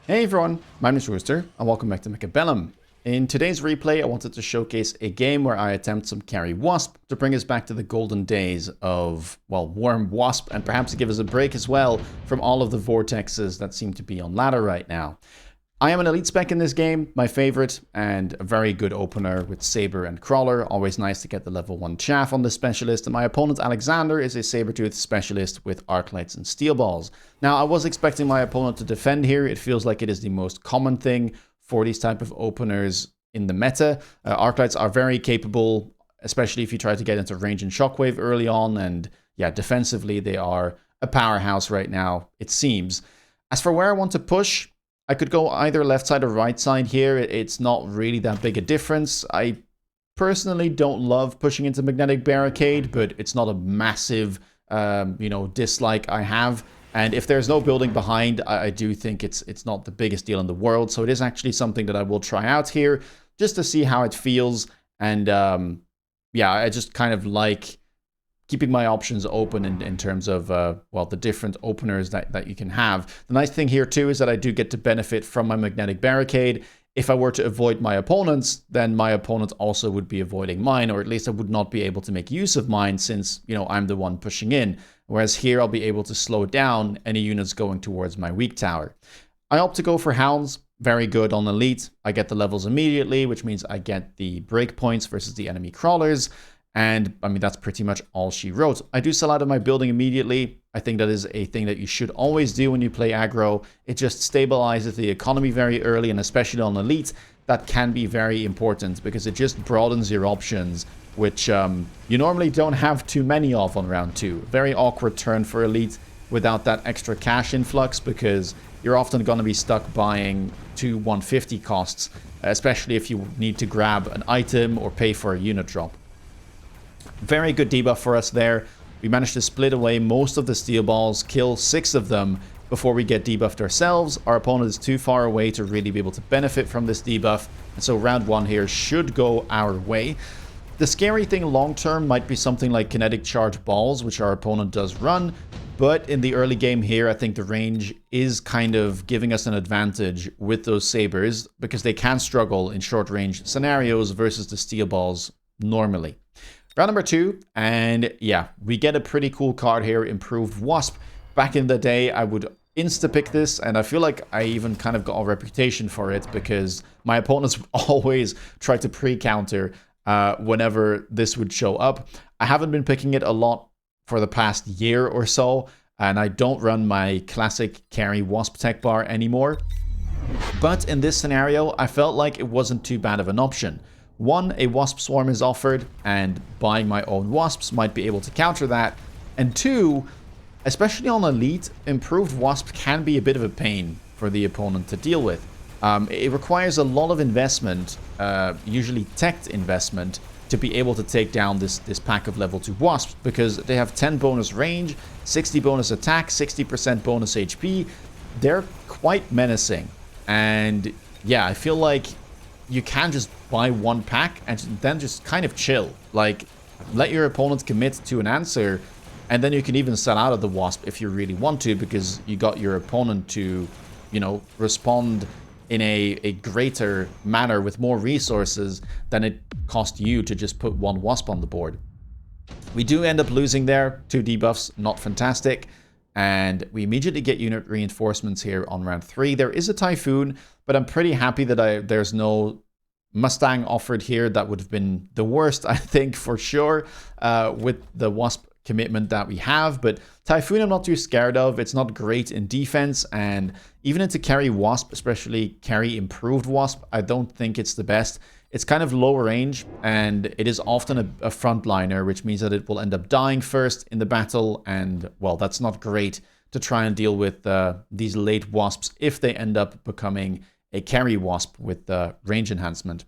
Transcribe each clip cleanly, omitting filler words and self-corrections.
Hey everyone, my name is Rooster, and welcome back to Mechabellum. In today's replay, I wanted to showcase a game where I attempt some CARRY WASP to bring us back to the golden days of, well, Worm WASP, and perhaps to give us a break as well from all of the vortexes that seem to be on ladder right now. I am an elite spec in this game, my favorite, and a very good opener with Saber and Crawler. Always nice to get the level 1 chaff on this specialist. And my opponent Alexander is a Sabertooth specialist with Arclights and Steel Balls. Now, I was expecting my opponent to defend here. It feels like it is the most common thing for these type of openers in the meta. Arclights are very capable, especially if you try to get into range and shockwave early on. And yeah, defensively, they are a powerhouse right now, it seems. As for where I want to push, I could go either left side or right side here. It's not really that big a difference. I personally don't love pushing into Magnetic Barricade, but it's not a massive, dislike I have. And if there's no building behind, I do think it's not the biggest deal in the world. So it is actually something that I will try out here just to see how it feels. And yeah, I just kind of like keeping my options open in terms of, well, the different openers that you can have. The nice thing here, too, is that I do get to benefit from my Magnetic Barricade. If I were to avoid my opponents, then my opponent also would be avoiding mine, or at least I would not be able to make use of mine since, you know, I'm the one pushing in. Whereas here, I'll be able to slow down any units going towards my weak tower. I opt to go for Hounds. Very good on Elite. I get the levels immediately, which means I get the break points versus the enemy Crawlers. And, I mean, that's pretty much all she wrote. I do sell out of my building immediately. I think that is a thing that you should always do when you play aggro. It just stabilizes the economy very early, and especially on Elite, that can be very important because it just broadens your options, which you normally don't have too many of on round 2. Very awkward turn for Elite without that extra cash influx because you're often going to be stuck buying 2 150 costs, especially if you need to grab an item or pay for a unit drop. Very good debuff for us there. We managed to split away most of the steel balls, kill 6 of them before we get debuffed ourselves. Our opponent is too far away to really be able to benefit from this debuff, and so round 1 here should go our way. The scary thing long term might be something like kinetic charge balls, which our opponent does run, but in the early game here, I think the range is kind of giving us an advantage with those sabers because they can struggle in short range scenarios versus the steel balls normally. Round number 2, and yeah, we get a pretty cool card here, Improved Wasp. Back in the day, I would insta-pick this, and I feel like I even kind of got a reputation for it because my opponents would always try to pre-counter whenever this would show up. I haven't been picking it a lot for the past year or so, and I don't run my classic CARRY WASP tech bar anymore. But in this scenario, I felt like it wasn't too bad of an option. 1, a Wasp Swarm is offered, and buying my own Wasps might be able to counter that. And 2, especially on Elite, Improved Wasp can be a bit of a pain for the opponent to deal with. It requires a lot of investment, usually tech investment, to be able to take down this pack of level 2 Wasps, because they have 10 bonus range, 60 bonus attack, 60% bonus HP. They're quite menacing. And yeah, I feel like you can just buy 1 pack and then just kind of chill. Like, let your opponent commit to an answer, and then you can even sell out of the Wasp if you really want to, because you got your opponent to, you know, respond in a greater manner with more resources than it cost you to just put 1 Wasp on the board. We do end up losing there. 2 debuffs, not fantastic. And we immediately get unit reinforcements here on round 3. There is a Typhoon, but I'm pretty happy that there's no Mustang offered here. That would have been the worst, I think, for sure, with the Wasp commitment that we have. But Typhoon I'm not too scared of. It's not great in defense, and even into CARRY WASP, especially CARRY Improved Wasp, I don't think it's the best. It's kind of low range, and it is often a frontliner, which means that it will end up dying first in the battle, and, well, that's not great to try and deal with these late Wasps if they end up becoming a CARRY Wasp with range enhancement.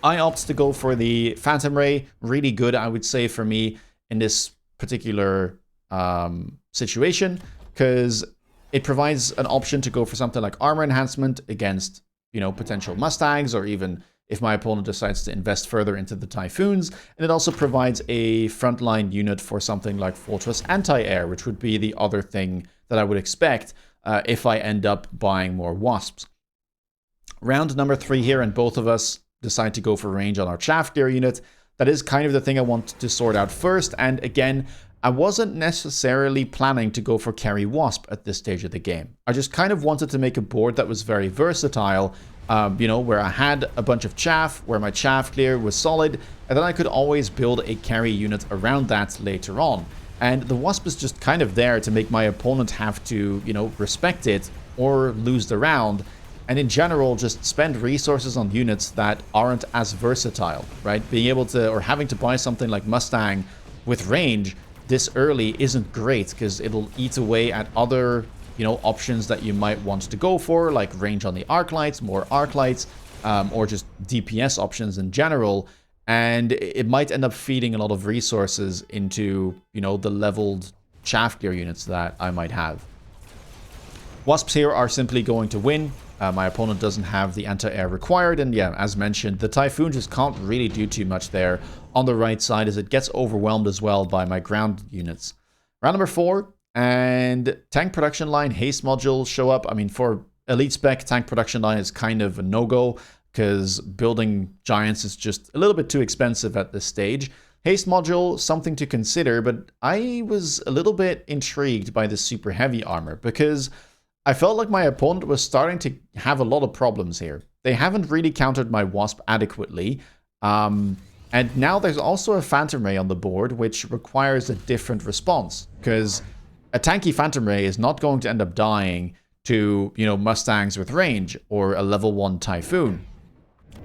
I opt to go for the Phantom Ray. Really good, I would say, for me in this particular situation, because it provides an option to go for something like armor enhancement against, you know, potential Mustangs, or even if my opponent decides to invest further into the Typhoons. And it also provides a frontline unit for something like Fortress Anti-Air, which would be the other thing that I would expect. if I end up buying more wasps. Round number 3 here, and both of us decide to go for range on our chaff gear unit. That is kind of the thing I want to sort out first, and again, I wasn't necessarily planning to go for CARRY WASP at this stage of the game. I just kind of wanted to make a board that was very versatile, you know, where I had a bunch of chaff, where my chaff clear was solid, and then I could always build a carry unit around that later on. And the wasp is just kind of there to make my opponent have to, you know, respect it or lose the round. And in general, just spend resources on units that aren't as versatile, right? Being able to, or having to buy something like Mustang with range this early isn't great, because it'll eat away at other, you know, options that you might want to go for, like range on the arc lights, more arc lights, or just DPS options in general. And it might end up feeding a lot of resources into, you know, the leveled chaff gear units that I might have. Wasps here are simply going to win. My opponent doesn't have the anti-air required, and yeah, as mentioned, the Typhoon just can't really do too much there on the right side, as it gets overwhelmed as well by my ground units. Round number 4, and tank production line haste modules show up. I mean, for elite spec, tank production line is kind of a no-go, because building giants is just a little bit too expensive at this stage. Haste module, something to consider, but I was a little bit intrigued by the super heavy armor, because I felt like my opponent was starting to have a lot of problems here. They haven't really countered my wasp adequately. And now there's also a Phantom Ray on the board, which requires a different response, because a tanky Phantom Ray is not going to end up dying to, you know, Mustangs with range or a level 1 Typhoon.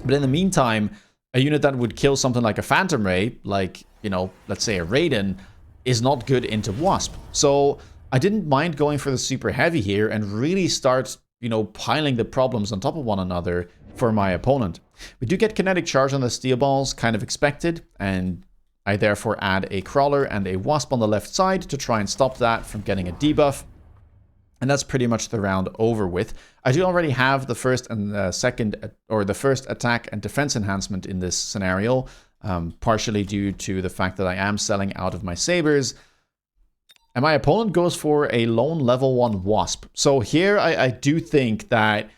But in the meantime, a unit that would kill something like a Phantom Ray, like, you know, let's say a Raiden, is not good into Wasp. So I didn't mind going for the super heavy here and really start, you know, piling the problems on top of one another for my opponent. We do get kinetic charge on the steel balls, kind of expected, and I therefore add a crawler and a wasp on the left side to try and stop that from getting a debuff. And that's pretty much the round over with. I do already have the first and second, or the first attack and defense enhancement in this scenario, partially due to the fact that I am selling out of my sabers. And my opponent goes for a lone level 1 wasp. So here I do think that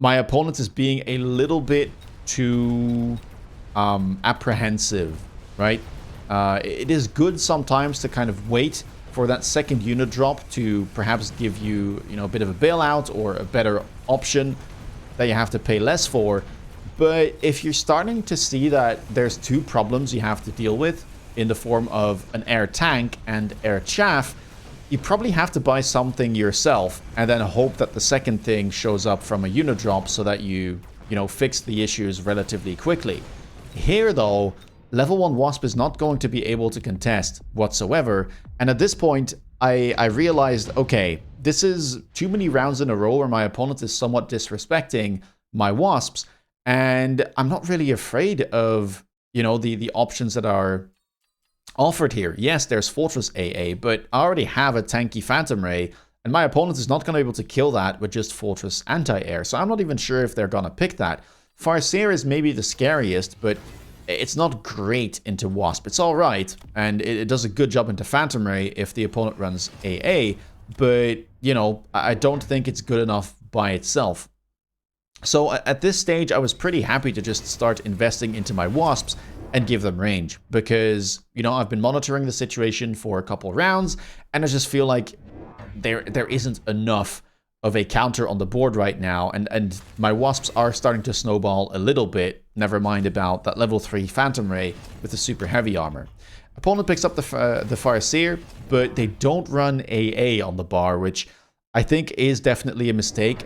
my opponent is being a little bit too apprehensive, right? It is good sometimes to kind of wait for that second unit drop to perhaps give you, you know, a bit of a bailout or a better option that you have to pay less for. But if you're starting to see that there's two problems you have to deal with, in the form of an air tank and air chaff, you probably have to buy something yourself and then hope that the second thing shows up from a unit drop so that you know, fix the issues relatively quickly. Here though, level 1 Wasp is not going to be able to contest whatsoever, and at this point I realized, okay, this is too many rounds in a row where my opponent is somewhat disrespecting my Wasps, and I'm not really afraid of, you know, the options that are offered here. Yes, there's Fortress AA, but I already have a tanky Phantom Ray, and my opponent is not going to be able to kill that with just Fortress Anti-Air, so I'm not even sure if they're going to pick that. Farseer is maybe the scariest, but it's not great into Wasp. It's alright, and it does a good job into Phantom Ray if the opponent runs AA, but, you know, I don't think it's good enough by itself. So at this stage, I was pretty happy to just start investing into my Wasps and give them range, because, you know, I've been monitoring the situation for a couple rounds, and I just feel like there isn't enough of a counter on the board right now, and my Wasps are starting to snowball a little bit, never mind about that level 3 Phantom Ray with the super heavy armor. Opponent picks up the Farseer, but they don't run AA on the bar, which I think is definitely a mistake.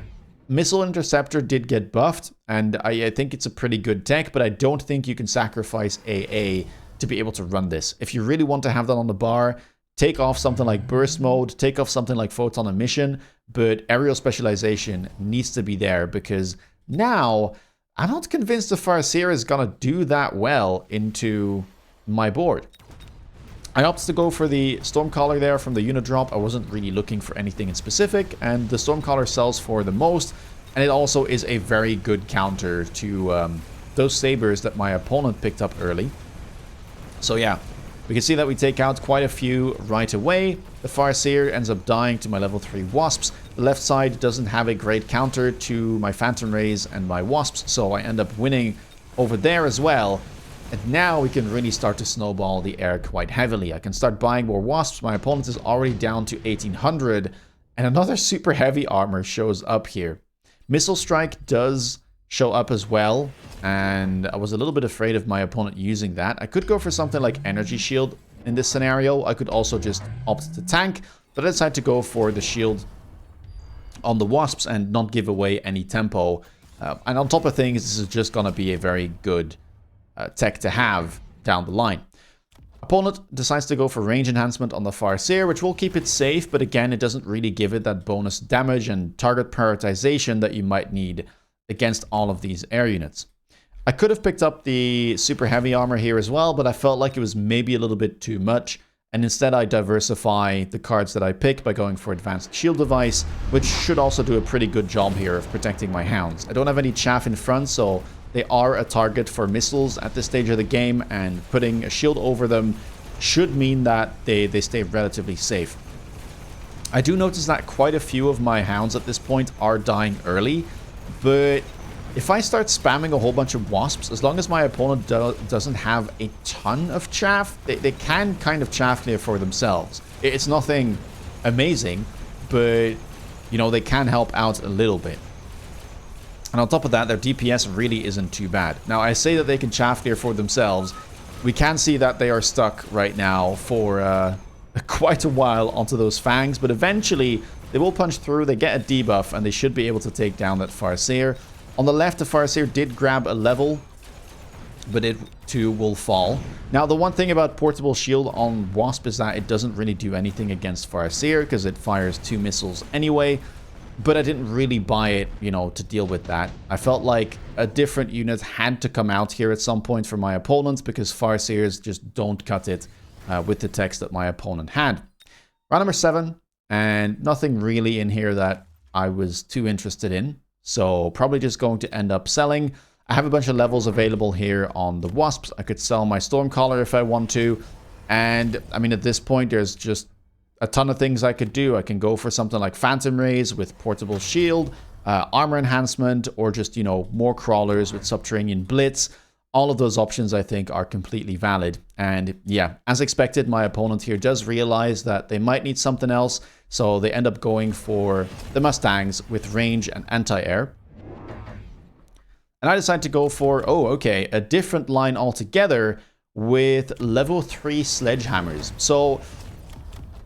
Missile Interceptor did get buffed, and I think it's a pretty good tech, but I don't think you can sacrifice AA to be able to run this. If you really want to have that on the bar, take off something like Burst Mode, take off something like Photon Emission, but Aerial Specialization needs to be there, because now I'm not convinced the Farseer is going to do that well into my board. I opted to go for the Stormcaller there from the unit drop. I wasn't really looking for anything in specific, and the Stormcaller sells for the most, and it also is a very good counter to those sabers that my opponent picked up early. So yeah, we can see that we take out quite a few right away. The Farseer ends up dying to my level 3 Wasps, The left side doesn't have a great counter to my Phantom Rays and my Wasps, so I end up winning over there as well. And now we can really start to snowball the air quite heavily. I can start buying more Wasps. My opponent is already down to 1800, and another super heavy armor shows up here. Missile Strike does show up as well, and I was a little bit afraid of my opponent using that. I could go for something like Energy Shield in this scenario. I could also just opt to tank, but I decided to go for the shield on the Wasps and not give away any tempo. And on top of things, this is just going to be a very good tech to have down the line. Opponent decides to go for range enhancement on the Farseer, which will keep it safe, but again, it doesn't really give it that bonus damage and target prioritization that you might need against all of these air units. I could have picked up the super heavy armor here as well, but I felt like it was maybe a little bit too much. And instead I diversify the cards that I pick by going for Advanced Shield Device, which should also do a pretty good job here of protecting my hounds. I don't have any chaff in front, so they are a target for missiles at this stage of the game, and putting a shield over them should mean that they stay relatively safe. I do notice that quite a few of my hounds at this point are dying early, but if I start spamming a whole bunch of Wasps, as long as my opponent doesn't have a ton of chaff, they can kind of chaff clear for themselves. It's nothing amazing, but, you know, they can help out a little bit. And on top of that, their DPS really isn't too bad. Now, I say that they can chaff clear for themselves. We can see that they are stuck right now for quite a while onto those Fangs, but eventually they will punch through, they get a debuff, and they should be able to take down that Farseer. On the left, the Farseer did grab a level, but it too will fall. Now, the one thing about Portable Shield on Wasp is that it doesn't really do anything against Farseer, because it fires 2 missiles anyway, but I didn't really buy it, you know, to deal with that. I felt like a different unit had to come out here at some point for my opponent, because Farseers just don't cut it with the text that my opponent had. Round number 7, and nothing really in here that I was too interested in. So probably just going to end up selling. I have a bunch of levels available here on the Wasps. I could sell my Stormcaller if I want to. And I mean, at this point, there's just a ton of things I could do. I can go for something like Phantom Rays with Portable Shield, Armor Enhancement, or just, you know, more Crawlers with Subterranean Blitz. All of those options, I think, are completely valid. And yeah, as expected, my opponent here does realize that they might need something else. So they end up going for the Mustangs with range and anti-air. And I decided to go for, oh, okay, a different line altogether with level 3 Sledgehammers. So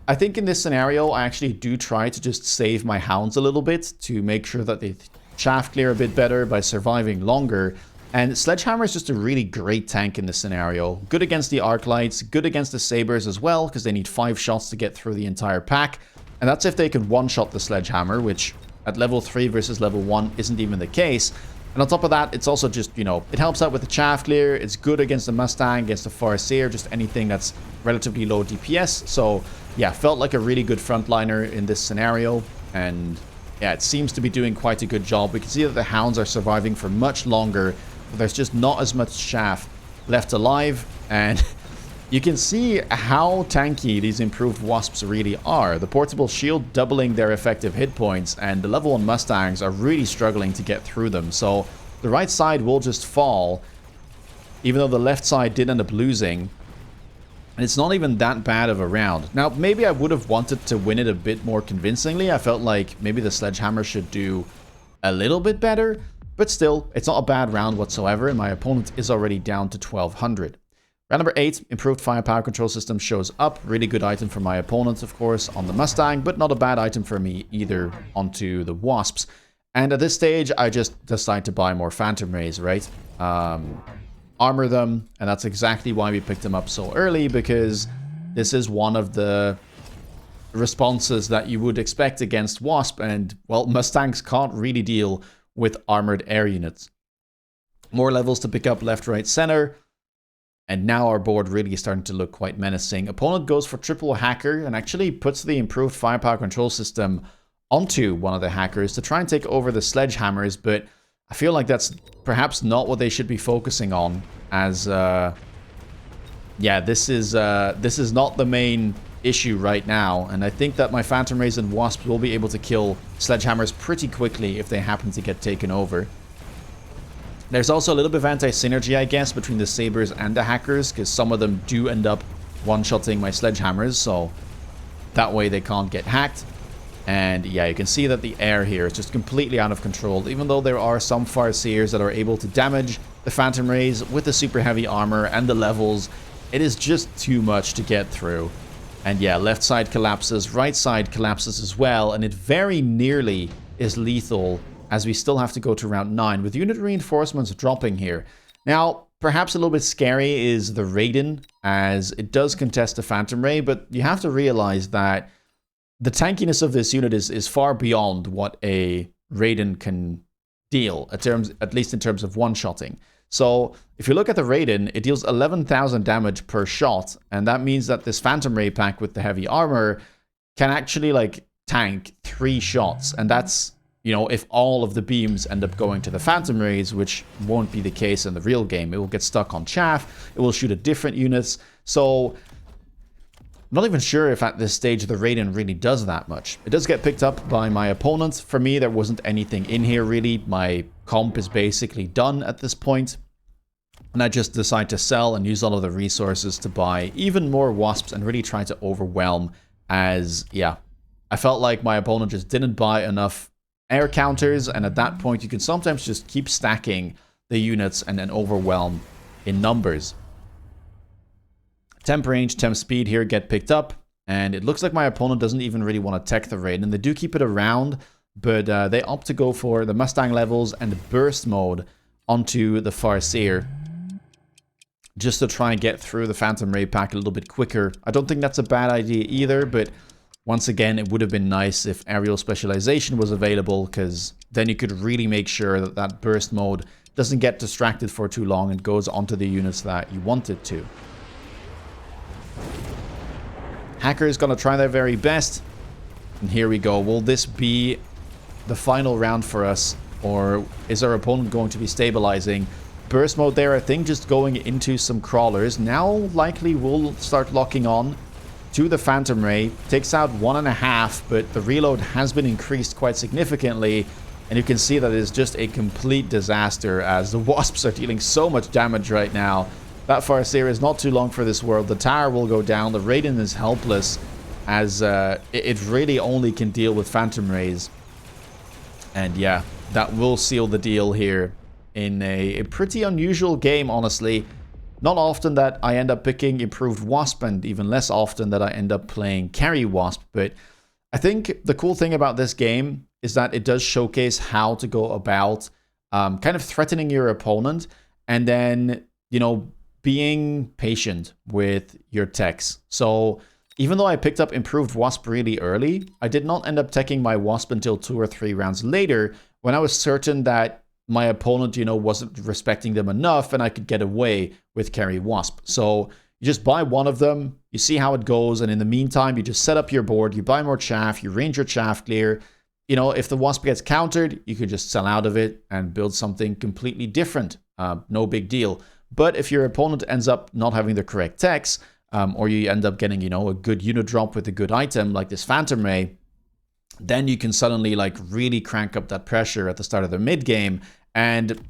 I think in this scenario, I actually do try to just save my hounds a little bit to make sure that they chaff clear a bit better by surviving longer. And Sledgehammer is just a really great tank in this scenario. Good against the Arclights, good against the Sabers as well, because they need 5 shots to get through the entire pack. And that's if they can one-shot the Sledgehammer, which at level 3 versus level 1 isn't even the case. And on top of that, it's also just, you know, it helps out with the chaff clear. It's good against the Mustang, against the Farseer, just anything that's relatively low DPS. So yeah, felt like a really good frontliner in this scenario. And yeah, it seems to be doing quite a good job. We can see that the hounds are surviving for much longer. There's just not as much chaff left alive, and you can see how tanky these improved Wasps really are. The Portable Shield doubling their effective hit points, and the level 1 Mustangs are really struggling to get through them. So the right side will just fall, even though the left side did end up losing. And it's not even that bad of a round. Now, maybe I would have wanted to win it a bit more convincingly. I felt like maybe the Sledgehammer should do a little bit better. But still, it's not a bad round whatsoever, and my opponent is already down to 1200. Round number 8, improved firepower control system shows up. Really good item for my opponent, of course, on the Mustang, but not a bad item for me either onto the Wasps. And at this stage, I just decide to buy more Phantom Rays, right? Armor them, and that's exactly why we picked them up so early, because this is one of the responses that you would expect against Wasp, and, well, Mustangs can't really deal with armored air units. More levels to pick up left, right, center. And now our board really is starting to look quite menacing. Opponent goes for triple hacker and actually puts the improved firepower control system onto one of the hackers to try and take over the Sledgehammers, but I feel like that's perhaps not what they should be focusing on, as yeah, this is not the main issue right now, and I think that my Phantom Rays and Wasps will be able to kill Sledgehammers pretty quickly if they happen to get taken over. There's also a little bit of anti-synergy, I guess, between the Sabers and the Hackers, because some of them do end up one-shotting my Sledgehammers, so that way they can't get hacked. And yeah, you can see that the air here is just completely out of control, even though there are some Farseers that are able to damage the Phantom Rays with the super heavy armor and the levels. It is just too much to get through. And yeah, left side collapses, right side collapses as well, and it very nearly is lethal, as we still have to go to round 9, with unit reinforcements dropping here. Now, perhaps a little bit scary is the Raiden, as it does contest the Phantom Ray, but you have to realize that the tankiness of this unit is far beyond what a Raiden can deal, at least in terms of one-shotting. So, if you look at the Raiden, it deals 11,000 damage per shot, and that means that this Phantom Ray pack with the heavy armor can actually, like, tank 3 shots, and that's, you know, if all of the beams end up going to the Phantom Rays, which won't be the case in the real game. It will get stuck on chaff, it will shoot at different units, so I'm not even sure if at this stage the Raiden really does that much. It does get picked up by my opponent. For me, there wasn't anything in here really. My comp is basically done at this point, and I just decide to sell and use all of the resources to buy even more Wasps and really try to overwhelm, as, yeah, I felt like my opponent just didn't buy enough air counters, and at that point you can sometimes just keep stacking the units and then overwhelm in numbers. Temp range, temp speed here get picked up, and it looks like my opponent doesn't even really want to tech the Raiden. They do keep it around, but they opt to go for the Mustang levels and the burst mode onto the Farseer, just to try and get through the Phantom Ray pack a little bit quicker. I don't think that's a bad idea either, but once again, it would have been nice if aerial specialization was available, because then you could really make sure that that burst mode doesn't get distracted for too long and goes onto the units that you want it to. Hacker is going to try their very best. And here we go. Will this be the final round for us, or is our opponent going to be stabilizing? Burst mode there, I think, just going into some crawlers. Now likely will start locking on to the Phantom Ray. Takes out 1.5, but the reload has been increased quite significantly, and you can see that it is just a complete disaster, as the Wasps are dealing so much damage right now. That Farseer is not too long for this world. The tower will go down. The Raiden is helpless, as it really only can deal with Phantom Rays. And yeah, that will seal the deal here in a pretty unusual game, honestly. Not often that I end up picking Improved Wasp, and even less often that I end up playing Carry Wasp, but I think the cool thing about this game is that it does showcase how to go about kind of threatening your opponent, and then, you know, being patient with your techs. So even though I picked up Improved Wasp really early, I did not end up teching my Wasp until 2 or 3 rounds later, when I was certain that my opponent, you know, wasn't respecting them enough and I could get away with Carry Wasp. So you just buy one of them, you see how it goes, and in the meantime, you just set up your board, you buy more chaff, you range your chaff clear. You know, if the Wasp gets countered, you could just sell out of it and build something completely different. No big deal. But if your opponent ends up not having the correct techs, or you end up getting, you know, a good unit drop with a good item like this Phantom Ray, then you can suddenly like really crank up that pressure at the start of the mid game, and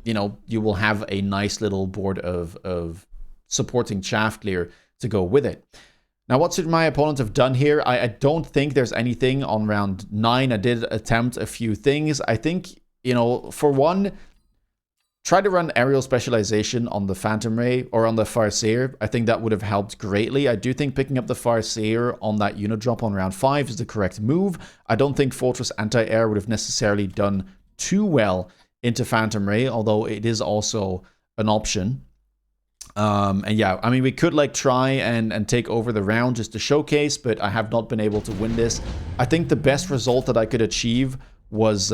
you know, you will have a nice little board of supporting chaff clear to go with it. Now, what should my opponent have done here? I don't think there's anything on round 9. I did attempt a few things. I think, you know, for one, try to run aerial specialization on the Phantom Ray or on the Farseer. I think that would have helped greatly. I do think picking up the Farseer on that unit drop on round 5 is the correct move. I don't think Fortress Anti-Air would have necessarily done too well into Phantom Ray, although it is also an option. And yeah, I mean, we could like try and take over the round just to showcase, but I have not been able to win this. I think the best result that I could achieve was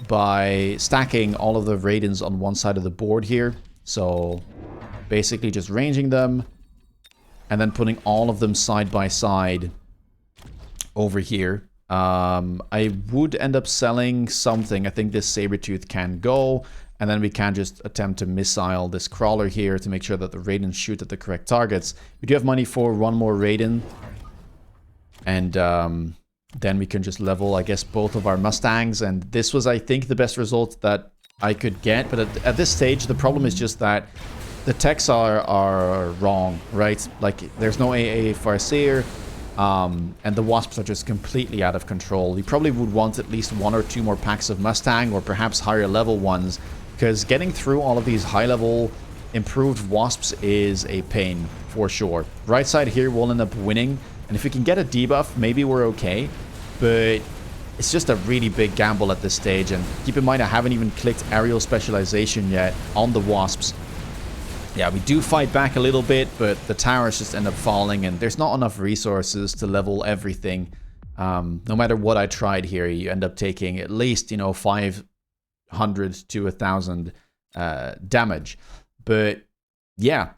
by stacking all of the Raidens on one side of the board here. So basically just ranging them and then putting all of them side by side over here. I would end up selling something. I think this Sabertooth can go. And then we can just attempt to missile this crawler here to make sure that the Raidens shoot at the correct targets. We do have money for one more Raiden. And then we can just level, I guess, both of our Mustangs. And this was, I think, the best result that I could get. But at this stage, the problem is just that the techs are wrong, right? Like, there's no AA Farseer. And the Wasps are just completely out of control. We probably would want at least 1 or 2 more packs of Mustang, or perhaps higher level ones, because getting through all of these high level improved Wasps is a pain for sure. Right side here will end up winning, and if we can get a debuff, maybe we're okay, but it's just a really big gamble at this stage. And keep in mind, I haven't even clicked aerial specialization yet on the Wasps. Yeah, we do fight back a little bit, but the towers just end up falling, and there's not enough resources to level everything. No matter what I tried here, you end up taking at least, you know, 500 to 1,000 damage. But yeah,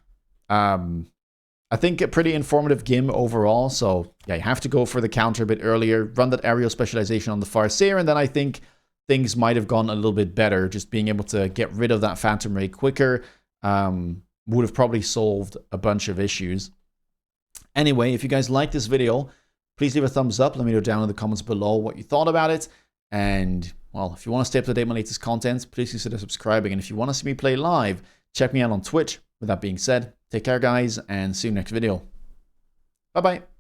I think a pretty informative game overall. So yeah, you have to go for the counter a bit earlier, run that aerial specialization on the Farseer, and then I think things might have gone a little bit better. Just being able to get rid of that Phantom Ray quicker would have probably solved a bunch of issues. Anyway, if you guys like this video, please leave a thumbs up. Let me know down in the comments below what you thought about it. And, well, if you want to stay up to date with my latest content, please consider subscribing. And if you want to see me play live, check me out on Twitch. With that being said, take care, guys, and see you next video. Bye-bye.